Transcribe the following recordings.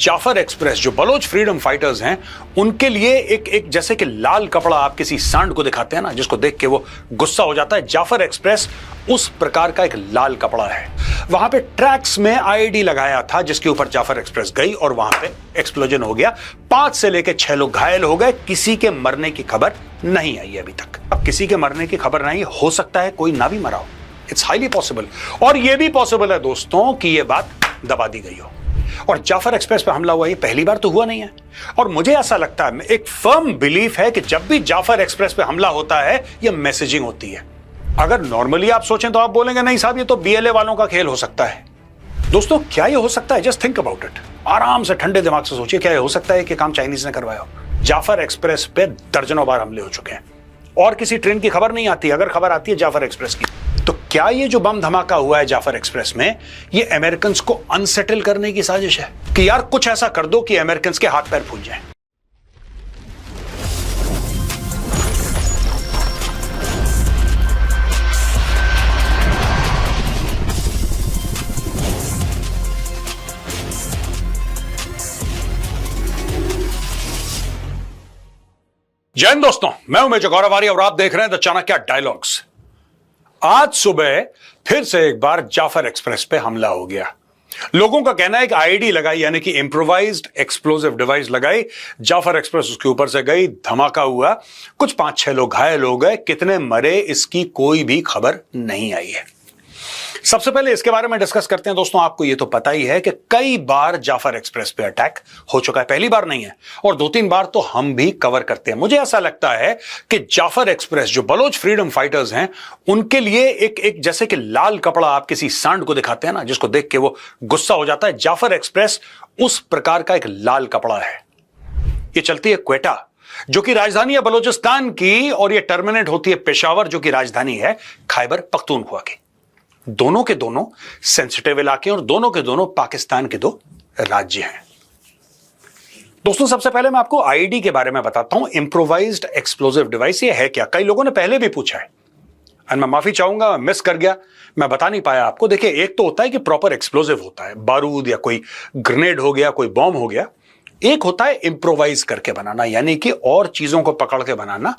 Jafar express जो Bloch freedom fighters हैं उनके लिए एक जैसे कि लाल कपड़ा आप किसी सांड को दिखाते हैं ना, जिसको देख के वो गुस्सा हो जाता है, जाफर एक्सप्रेस उस प्रकार का एक लाल कपड़ा है। वहां पे ट्रैक्स में आईडी लगाया था जिसके ऊपर जाफर एक्सप्रेस गई और वहां पे एक्सप्लोजन हो गया। 5 से लेकर 6 लोग घायल हो गए। किसी के मरने की खबर नहीं आई अभी तक। अब किसी के मरने की खबर नहीं, हो सकता है कोई ना भी मरा हो। It's highly possible. और यह भी पॉसिबल है दोस्तों कि यह बात दबा दी गई हो। और जाफर एक्सप्रेस पे हमला हुआ ये पहली बार तो हुआ नहीं है। और मुझे ऐसा लगता है, एक फर्म बिलीफ है कि जब भी जाफर एक्सप्रेस पे हमला होता है ये मैसेजिंग होती है। अगर नॉर्मली आप सोचें तो आप बोलेंगे नहीं साहब ये तो बीएलए वालों का खेल हो सकता है। दोस्तों क्या ये हो सकता है? Just think about it. आराम से ठंडे दिमाग से सोचिए, क्या ये हो सकता है कि काम चाइनीज ने करवाया हो? जाफर एक्सप्रेस पे दर्जनों बार हमले हो चुके हैं और किसी ट्रेन की खबर नहीं आती। अगर खबर आती है जाफर एक्सप्रेस की, तो क्या ये जो बम धमाका हुआ है जाफर एक्सप्रेस में, ये अमेरिकन को अनसेटल करने की साजिश है कि यार कुछ ऐसा कर दो कि अमेरिकन के हाथ पैर फूल जाएं? जय हिंद दोस्तों, मैं हूं मेजर गौरव आर्य और आप देख रहे हैं द चाणक्य डायलॉग्स। आज सुबह फिर से एक बार जाफर एक्सप्रेस पे हमला हो गया। लोगों का कहना है कि आईडी लगाई, यानी कि इंप्रोवाइज्ड एक्सप्लोसिव डिवाइस लगाई, जाफर एक्सप्रेस उसके ऊपर से गई, धमाका हुआ, कुछ 5-6 लोग घायल हो गए। कितने मरे इसकी कोई भी खबर नहीं आई है। सबसे पहले इसके बारे में डिस्कस करते हैं। दोस्तों आपको यह तो पता ही है कि कई बार जाफर एक्सप्रेस पे अटैक हो चुका है, पहली बार नहीं है, और 2-3 बार तो हम भी कवर करते हैं। मुझे ऐसा लगता है कि जाफर एक्सप्रेस जो बलोच फ्रीडम फाइटर्स हैं उनके लिए एक जैसे कि लाल कपड़ा आप किसी सांड को दिखाते हैं ना, जिसको देख के वो गुस्सा हो जाता है, जाफर एक्सप्रेस उस प्रकार का एक लाल कपड़ा है। ये चलती है क्वेटा जो कि राजधानी है बलोचिस्तान की, और ये टर्मिनेट होती है पेशावर जो कि राजधानी है खैबर पख्तूनख्वा की। दोनों के दोनों सेंसिटिव इलाके और दोनों के दोनों पाकिस्तान के 2 राज्य हैं। दोस्तों सबसे पहले मैं आपको आईडी के बारे में बताता हूं। इंप्रोवाइज्ड एक्सप्लोसिव डिवाइस ये है क्या? कई लोगों ने पहले भी पूछा है और मैं माफी चाहूंगा, मिस कर गया, मैं बता नहीं पाया आपको। देखिए, एक तो होता है कि प्रॉपर एक्सप्लोसिव होता है, बारूद या कोई ग्रेनेड हो गया, कोई बॉम्ब हो गया। एक होता है इंप्रोवाइज करके बनाना, यानी कि और चीजों को पकड़ के बनाना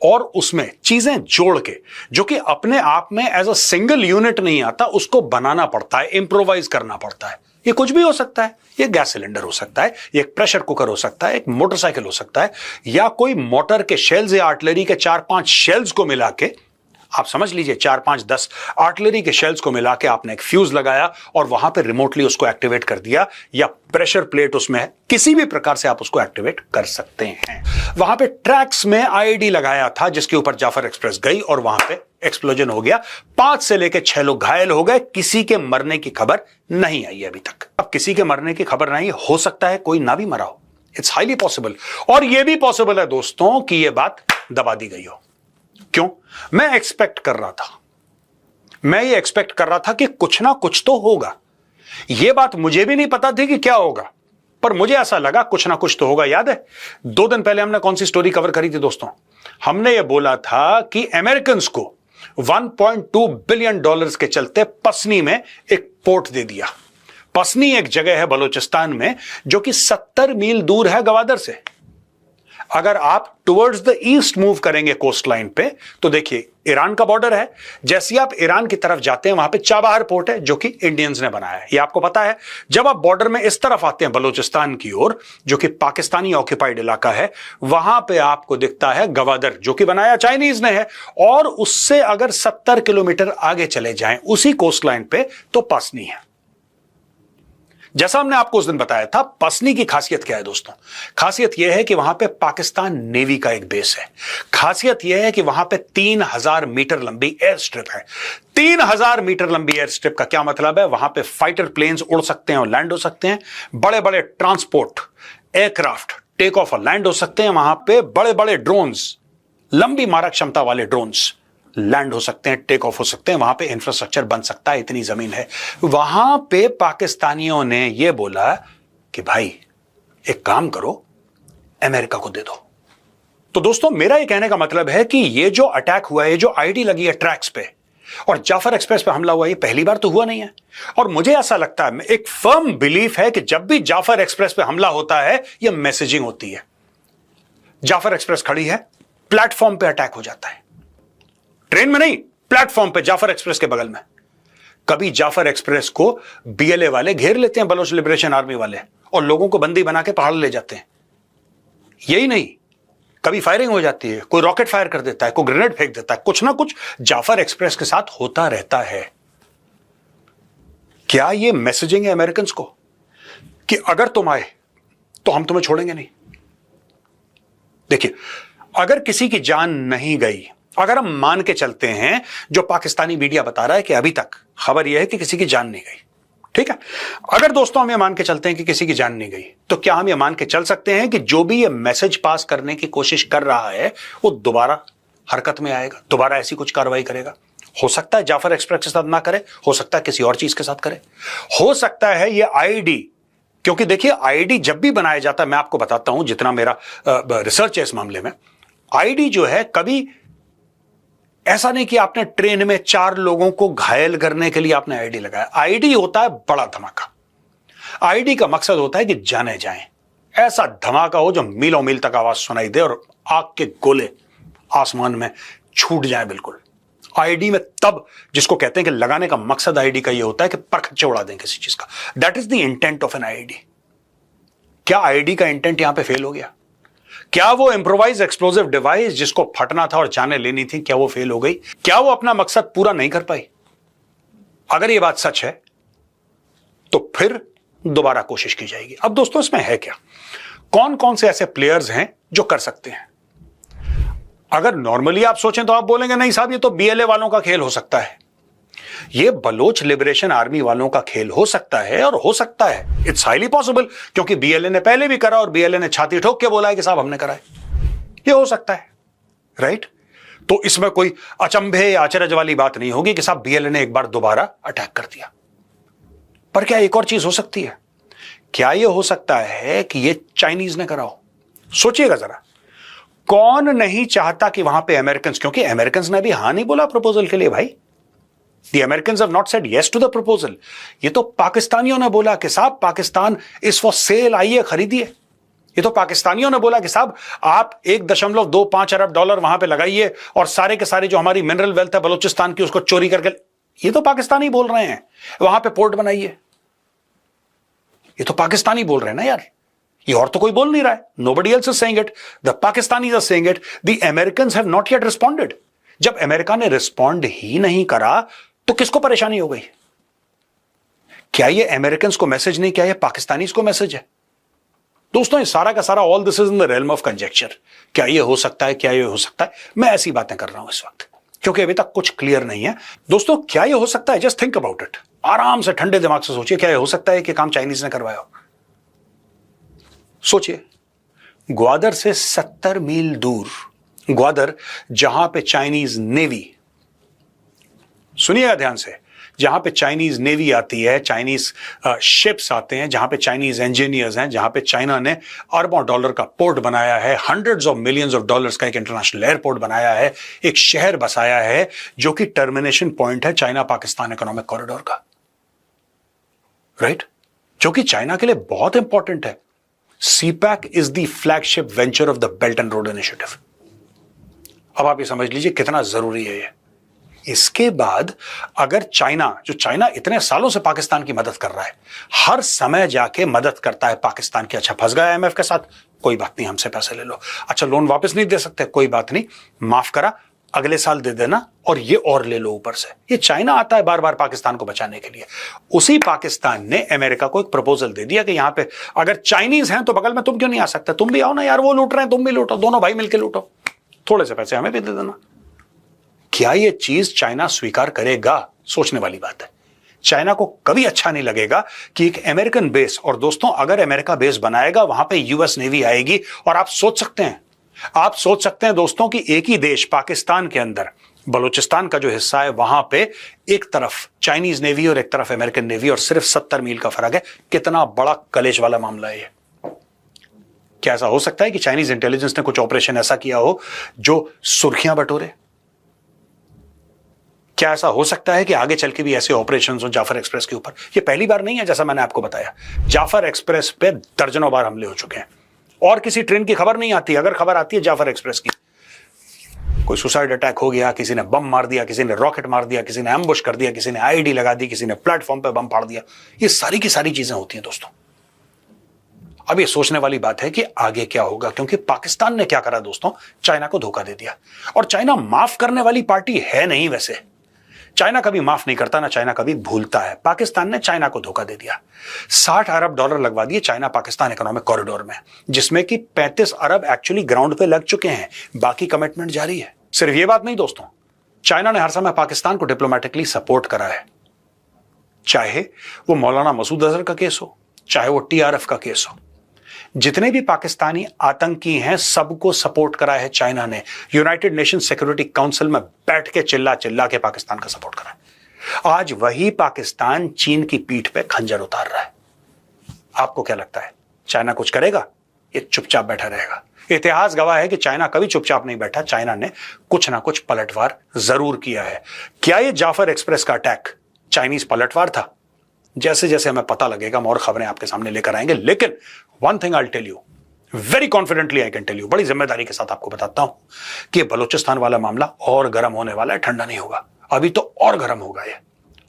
और उसमें चीजें जोड़ के, जो कि अपने आप में एज अ सिंगल यूनिट नहीं आता, उसको बनाना पड़ता है, इंप्रोवाइज करना पड़ता है। ये कुछ भी हो सकता है, ये गैस सिलेंडर हो सकता है, ये एक प्रेशर कुकर हो सकता है, एक मोटरसाइकिल हो सकता है, या कोई मोटर के शेल्स या आर्टिलरी के 4-5 शेल्स को मिला के, आप समझ लीजिए 4-5-10 आर्टिलरी के शेल्स को मिला के आपने एक फ्यूज लगाया और वहां पे रिमोटली उसको एक्टिवेट कर दिया, या प्रेशर प्लेट उसमें है, किसी भी प्रकार से आप उसको एक्टिवेट कर सकते हैं। वहां पे ट्रैक्स में आईडी लगाया था जिसके ऊपर जाफर एक्सप्रेस गई और वहां पे एक्सप्लोजन हो गया। 5 से लेकर 6 लोग घायल हो गए। किसी के मरने की खबर नहीं आई अभी तक। अब किसी के मरने की खबर नहीं, हो सकता है कोई ना भी मरा हो। It's highly possible. और यह भी पॉसिबल है दोस्तों कि यह बात दबा दी गई हो। क्यों? मैं ये एक्सपेक्ट कर रहा था कि कुछ ना कुछ तो होगा। यह बात मुझे भी नहीं पता थी कि क्या होगा, पर मुझे ऐसा लगा कुछ ना कुछ तो होगा। याद है 2 दिन पहले हमने कौन सी स्टोरी कवर करी थी दोस्तों? हमने यह बोला था कि अमेरिकन को $1.2 बिलियन के चलते पसनी में एक पोर्ट दे दिया। पसनी एक जगह है बलोचिस्तान में जो कि 70 मील दूर है गवादर से। अगर आप टुवर्ड्स द ईस्ट मूव करेंगे कोस्ट लाइन पे, तो देखिए ईरान का बॉर्डर है। जैसे आप ईरान की तरफ जाते हैं वहां पे चाबहार पोर्ट है जो कि इंडियंस ने बनाया है, ये आपको पता है। जब आप बॉर्डर में इस तरफ आते हैं बलोचिस्तान की ओर, जो कि पाकिस्तानी ऑक्यूपाइड इलाका है, वहां पे आपको दिखता है गवादर जो कि बनाया चाइनीज ने है। और उससे अगर 70 किलोमीटर आगे चले जाएं उसी कोस्ट लाइन पे, तो पसनी है। जैसा हमने आपको उस दिन बताया था, पसनी की खासियत क्या है दोस्तों? खासियत यह है कि वहां पे पाकिस्तान नेवी का एक बेस है। खासियत यह है कि वहां पे 3000 मीटर लंबी एयर स्ट्रिप है। 3000 मीटर लंबी एयर स्ट्रिप का क्या मतलब है? वहां पे फाइटर प्लेन्स उड़ सकते हैं और लैंड हो सकते हैं। बड़े बड़े ट्रांसपोर्ट एयरक्राफ्ट टेक ऑफ और लैंड हो सकते हैं। वहां पे बड़े बड़े ड्रोन्स, लंबी मारक क्षमता वाले ड्रोन्स लैंड हो सकते हैं, टेक ऑफ हो सकते हैं। वहां पे इंफ्रास्ट्रक्चर बन सकता है, इतनी जमीन है। वहां पे पाकिस्तानियों ने यह बोला कि भाई एक काम करो, अमेरिका को दे दो। तो दोस्तों मेरा यह कहने का मतलब है कि ये जो अटैक हुआ है, ये जो आईडी लगी है ट्रैक्स पे, और जाफर एक्सप्रेस पे हमला हुआ, ये पहली बार तो हुआ नहीं है। और मुझे ऐसा लगता है, एक फर्म बिलीफ है कि जब भी जाफर एक्सप्रेस पे हमला होता है, यह मैसेजिंग होती है। जाफर एक्सप्रेस खड़ी है, प्लेटफॉर्म पे अटैक हो जाता है, ट्रेन में नहीं, प्लेटफॉर्म पे, जाफर एक्सप्रेस के बगल में। कभी जाफर एक्सप्रेस को बीएलए वाले घेर लेते हैं, बलोच लिबरेशन आर्मी वाले, और लोगों को बंदी बना के पहाड़ ले जाते हैं। यही नहीं, कभी फायरिंग हो जाती है, कोई रॉकेट फायर कर देता है, कोई ग्रेनेड फेंक देता है, कुछ ना कुछ जाफर एक्सप्रेस के साथ होता रहता है। क्या यह मैसेजिंग है अमेरिकन को कि अगर तुम आए तो हम तुम्हें छोड़ेंगे नहीं? देखिए, अगर किसी की जान नहीं गई, अगर हम मान के चलते हैं जो पाकिस्तानी मीडिया बता रहा है कि अभी तक खबर यह है कि किसी की जान नहीं गई, ठीक है, अगर दोस्तों हम ये मान के चलते हैं कि किसी की जान नहीं गई, तो क्या हम ये मान के चल सकते हैं कि जो भी ये मैसेज पास करने की कोशिश कर रहा है वो दोबारा हरकत में आएगा, दोबारा ऐसी कुछ कार्रवाई करेगा? हो सकता है जाफर एक्सप्रेस के साथ ना करे, हो सकता है किसी और चीज के साथ करे, हो सकता है ये आईडी, क्योंकि देखिए आईडी जब भी बनाया जाता है, मैं आपको बताता हूं जितना मेरा रिसर्च है इस मामले में, आईडी जो है, कभी ऐसा नहीं कि आपने ट्रेन में 4 लोगों को घायल करने के लिए आपने आईडी लगाया। आईडी होता है बड़ा धमाका। आईडी का मकसद होता है कि जाने जाएं, ऐसा धमाका हो जो मीलों मील तक आवाज सुनाई दे और आग के गोले आसमान में छूट जाए बिल्कुल। आईडी में तब, जिसको कहते हैं कि लगाने का मकसद आईडी का यह होता है कि परखच्चे उड़ा दें किसी चीज का। That is the intent of an ID. क्या आईडी का इंटेंट यहां पे फेल हो गया? क्या वो इंप्रोवाइज एक्सप्लोजिव डिवाइस जिसको फटना था और जाने लेनी थी, क्या वो फेल हो गई? क्या वो अपना मकसद पूरा नहीं कर पाई? अगर ये बात सच है तो फिर दोबारा कोशिश की जाएगी। अब दोस्तों इसमें है क्या, कौन कौन से ऐसे प्लेयर्स हैं जो कर सकते हैं? अगर नॉर्मली आप सोचें तो आप बोलेंगे नहीं साहब, ये तो बीएलए वालों का खेल हो सकता है, ये बलोच लिबरेशन आर्मी वालों का खेल हो सकता है। और हो सकता है, इट्स हाईली पॉसिबल, क्योंकि बीएलए ने पहले भी करा और बीएलए ने छाती ठोक के बोला है कि साहब हमने करा है। ये हो सकता है, राइट? तो इसमें कोई अचंभे या अचरज वाली बात नहीं होगी कि साहब बीएलए ने एक बार दोबारा अटैक कर दिया। पर क्या एक और चीज हो सकती है? क्या यह हो सकता है कि यह चाइनीज ने करा हो? सोचिएगा जरा, कौन नहीं चाहता कि वहां पे अमेरिकन, क्योंकि अमेरिकन ने भी हां नहीं बोला प्रपोजल के लिए भाई। The Americans have not said yes to the proposal. ये तो पाकिस्तानियों ने बोला कि साहब पाकिस्तान इस फॉर सेल, आइए खरीदिए। ये तो पाकिस्तानियों ने बोला कि साहब आप 1.25 अरब डॉलर वहां पे लगाइए और सारे के सारे जो हमारी मिनरल वेल्थ है बलूचिस्तान की उसको चोरी करके, ये तो पाकिस्तानी बोल रहे हैं, वहां पे पोर्ट बनाइए। ये तो पाकिस्तानी बोल रहे हैं ना यार, ये और तो कोई बोल नहीं रहा है। Nobody else is saying it. The Pakistanis are saying it. The Americans have not yet responded. जब अमेरिका ने रिस्पॉन्ड ही नहीं करा तो किसको परेशानी हो गई? क्या ये अमेरिकन को मैसेज नहीं, क्या ये पाकिस्तानीज को मैसेज है? दोस्तों ये सारा का सारा all this is in the realm of conjecture. क्या ये हो सकता है, क्या ये हो सकता है? मैं ऐसी बातें कर रहा हूं इस वक्त क्योंकि अभी तक कुछ क्लियर नहीं है। दोस्तों क्या ये हो सकता है? जस्ट थिंक अबाउट इट, आराम से ठंडे दिमाग से सोचिए, क्या ये हो सकता है कि काम चाइनीज ने करवाया हो? सोचिए, ग्वादर से 70 मील दूर, ग्वादर जहां पे चाइनीज नेवी, सुनिएगा ध्यान से, जहां पे चाइनीज नेवी आती है, चाइनीज शिप्स आते हैं, जहां पे चाइनीज इंजीनियर्स हैं, जहां पे चाइना ने अरबों डॉलर का पोर्ट बनाया है, hundreds of millions of dollars का एक इंटरनेशनल एयरपोर्ट बनाया है, एक शहर बसाया है जो कि टर्मिनेशन पॉइंट है चाइना पाकिस्तान इकोनॉमिक कॉरिडोर का, राइट? जो कि चाइना के लिए बहुत इंपॉर्टेंट है। CPEC is the flagship venture of the belt and road initiative. अब आप ये समझ लीजिए कितना जरूरी है ये। इसके बाद अगर चाइना, जो चाइना इतने सालों से पाकिस्तान की मदद कर रहा है, हर समय जाके मदद करता है पाकिस्तान की, अच्छा फंस गया आईएमएफ के साथ, कोई बात नहीं, हमसे पैसे ले लो, अच्छा लोन वापस नहीं दे सकते, कोई बात नहीं, माफ करा, अगले साल दे देना और ये और ले लो ऊपर से। ये चाइना आता है बार बार पाकिस्तान को बचाने के लिए। उसी पाकिस्तान ने अमेरिका को एक प्रपोजल दे दिया कि यहां पे अगर चाइनीज हैं तो बगल में तुम क्यों नहीं आ सकते, तुम भी आओ ना यार, वो लूट रहे हैं तुम भी लूटो, दोनों भाई मिलकर लूटो, थोड़े से पैसे हमें भी दे देना। क्या यह चीज चाइना स्वीकार करेगा? सोचने वाली बात है। चाइना को कभी अच्छा नहीं लगेगा कि एक अमेरिकन बेस, और दोस्तों अगर अमेरिका बेस बनाएगा वहां पे यूएस नेवी आएगी, और आप सोच सकते हैं दोस्तों कि एक ही देश पाकिस्तान के अंदर बलूचिस्तान का जो हिस्सा है वहां पे एक तरफ चाइनीज नेवी और एक तरफ अमेरिकन नेवी, और सिर्फ 70 मील का फर्क है। कितना बड़ा कलेश वाला मामला है ये। क्या ऐसा हो सकता है कि चाइनीज इंटेलिजेंस ने कुछ ऑपरेशन ऐसा किया हो जो सुर्खियां बटोरे? क्या ऐसा हो सकता है कि आगे चल के भी ऐसे ऑपरेशंस हो जाफर एक्सप्रेस के ऊपर? ये पहली बार नहीं है, जैसा मैंने आपको बताया, जाफर एक्सप्रेस पे दर्जनों बार हमले हो चुके हैं और किसी ट्रेन की खबर नहीं आती। अगर खबर आती है जाफर एक्सप्रेस की, कोई सुसाइड अटैक हो गया, किसी ने बम मार दिया, किसी ने रॉकेट मार दिया, किसी ने एम्बुश कर दिया, किसी ने आईडी लगा दी, किसी ने प्लेटफॉर्म पे बम फाड़ दिया, ये सारी की सारी चीजें होती हैं दोस्तों। अब ये सोचने वाली बात है कि आगे क्या होगा, क्योंकि पाकिस्तान ने क्या करा दोस्तों, चाइना को धोखा दे दिया। और चाइना माफ करने वाली पार्टी है नहीं। वैसे चाइना कभी माफ नहीं करता, ना चाइना कभी भूलता है। पाकिस्तान ने चाइना को धोखा दे दिया। 60 अरब डॉलर लगवा दिए चाइना पाकिस्तान इकोनॉमिक कॉरिडोर में, जिसमें कि 35 अरब एक्चुअली ग्राउंड पे लग चुके हैं, बाकी कमिटमेंट जारी है। सिर्फ ये बात नहीं दोस्तों, चाइना ने हर समय पाकिस्तान को डिप्लोमेटिकली सपोर्ट करा है, चाहे वो मौलाना मसूद अजहर का केस हो, चाहे वो टीआरएफ का केस हो। जितने भी पाकिस्तानी आतंकी हैं सबको सपोर्ट करा है चाइना ने। यूनाइटेड नेशन सिक्योरिटी काउंसिल में बैठ के चिल्ला चिल्ला के पाकिस्तान का सपोर्ट करा है। आज वही पाकिस्तान चीन की पीठ पे खंजर उतार रहा है। आपको क्या लगता है, चाइना कुछ करेगा? ये चुपचाप बैठा रहेगा। इतिहास गवाह है कि चाइना कभी चुपचाप नहीं बैठा, चाइना ने कुछ ना कुछ पलटवार जरूर किया है। क्या ये जाफर एक्सप्रेस का अटैक चाइनीज पलटवार था? जैसे जैसे हमें पता लगेगा हम और खबरें आपके सामने लेकर आएंगे। लेकिन one thing I tell you, very confidently I can tell you, बड़ी जिम्मेदारी के साथ आपको बताता हूं कि बलूचिस्तान वाला मामला और गर्म होने वाला है, ठंडा नहीं होगा। अभी तो और गर्म होगा ये,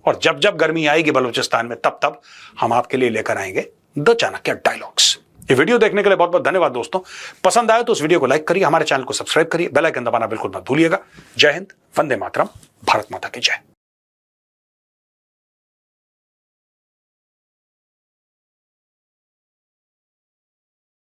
और जब जब गर्मी आएगी बलूचिस्तान में, तब तब हम आपके लिए लेकर आएंगे द चाणक्य डायलॉग्स। ये वीडियो देखने के लिए बहुत बहुत धन्यवाद दोस्तों। पसंद आए तो उस वीडियो को लाइक करिए, हमारे चैनल को सब्सक्राइब करिए, बेल आइकन दबाना बिल्कुल मत भूलिएगा। जय हिंद, वंदे मातरम, भारत माता की जय।